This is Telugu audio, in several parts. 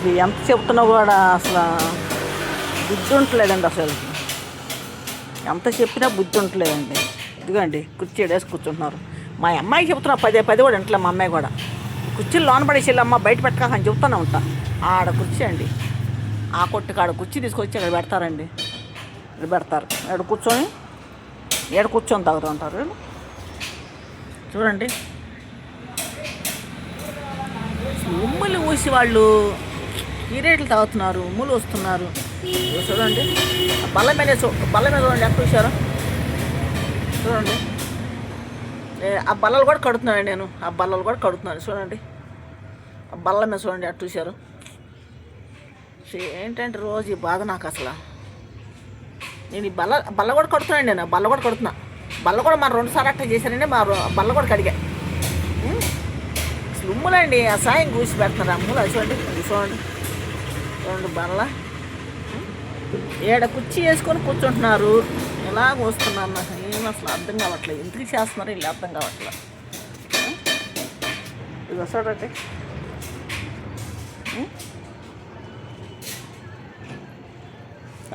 అసలు ఎంత చెప్తున్నా కూడా అసలు బుద్ధి ఉండలేదండి. అసలు ఎంత చెప్పినా బుద్ధి ఉండలేదండి. ఇదిగోండి కుర్చీ వేసి కూర్చుంటున్నారు. మా అమ్మాయి చెప్తున్నా పదే పదే కూడా ఇంట్లో మా అమ్మాయి కూడా కుర్చీలు లోన పడేసి వెళ్ళమ్మా బయట పెట్టకాకని చెప్తూనే ఉంటా. ఆడ కుర్చీ అండి, ఆ కొట్టుకు ఆడ కుర్చీ తీసుకొచ్చి అక్కడ పెడతారండి. ఇక్కడ పెడతారు, కూర్చొని తాగుతూ ఉంటారు వీళ్ళు. చూడండి ఉమ్ములు ఊసి వాళ్ళు పీరియడ్లు తాగుతున్నారు, ఉమ్ములు వస్తున్నారు. చూడండి బల్ల మీద చూడండి ఎంత చూసారో చూడండి. ఆ బల్లలు కూడా కడుతున్నానండి నేను, ఆ బల్లలు కూడా కడుతున్నాను చూడండి. ఆ బల్ల మీద చూడండి అటు చూసారు. ఏంటంటే రోజు ఈ బాధ నాకు అసలు. నేను ఈ బల్ల కూడా కడుతున్నాను, నేను బల్ల కూడా కడుతున్నా. బల్ల కూడా మా 2 సార్లు అట్ట చేశానండి, మా బల్ల కూడా కడిగా. అసలు ఉమ్ములండి ఆ సాయం కూసి పెడుతున్నారు అమ్ములు. అది చూడండి, అది చూడండి చూడండి బల్ల. ఏడ కుర్చీ వేసుకొని కూర్చుంటున్నారు, ఎలా వస్తున్నారు. నాకు ఏం అసలు అర్థం కావట్లేదు, ఎందుకు చేస్తున్నారో వీళ్ళు అర్థం కావట్లేదు. ఇది వస్తాడంటే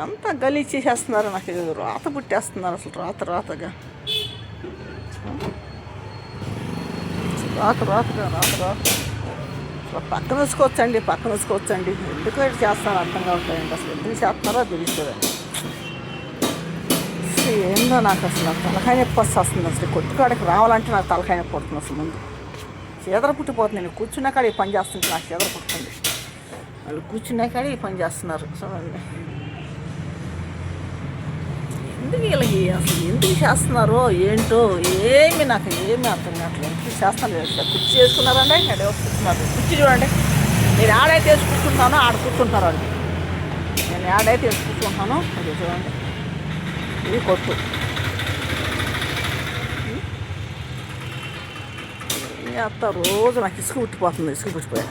అంతా గలీజ్ చేసేస్తున్నారు. నాకు రాత పుట్టేస్తున్నారు అసలు, రాతగా రాతగా అసలు పక్కన వేసుకోవచ్చండి. ఎందుకు చేస్తారో అర్థం కావట్లేదండి. అసలు ఎందుకు చేస్తున్నారో తెలుస్తుందండి. ఏందో నాకు అసలు తలకాయ నొప్పి వస్తుంది. అసలు కొట్టుకాడికి రావాలంటే నాకు తలకాయ నొప్పి పడుతుంది. అసలు ముందు చీదర పుట్టిపోతుంది. నేను కూర్చున్నా కాడ ఈ పని చేస్తుంటే నాకు చీదర పుట్టుతుంది. వాళ్ళు కూర్చున్నా కాడ ఈ పని చేస్తున్నారు చూడండి. ఎందుకు వీళ్ళకి అసలు ఎందుకు చేస్తున్నారో ఏంటో నాకు ఏమీ అర్థం కావట్లేదు. ఎందుకు చేస్తున్నారు? కుర్చీ వేసుకున్నారండి, ఇక్కడ కూర్చున్నారు. కుర్చీ చూడండి, నేను ఆడైతే వేసి కూర్చుంటానో ఆడ కూర్చుంటారు అండి. నేను ఆడైతే వేసి కూర్చుంటాను. అది చూడండి, ఇది కొట్టు. అత్త రోజు నాకు ఇసుక పుట్టిపోతుంది, ఇసుక పుట్టిపోయా.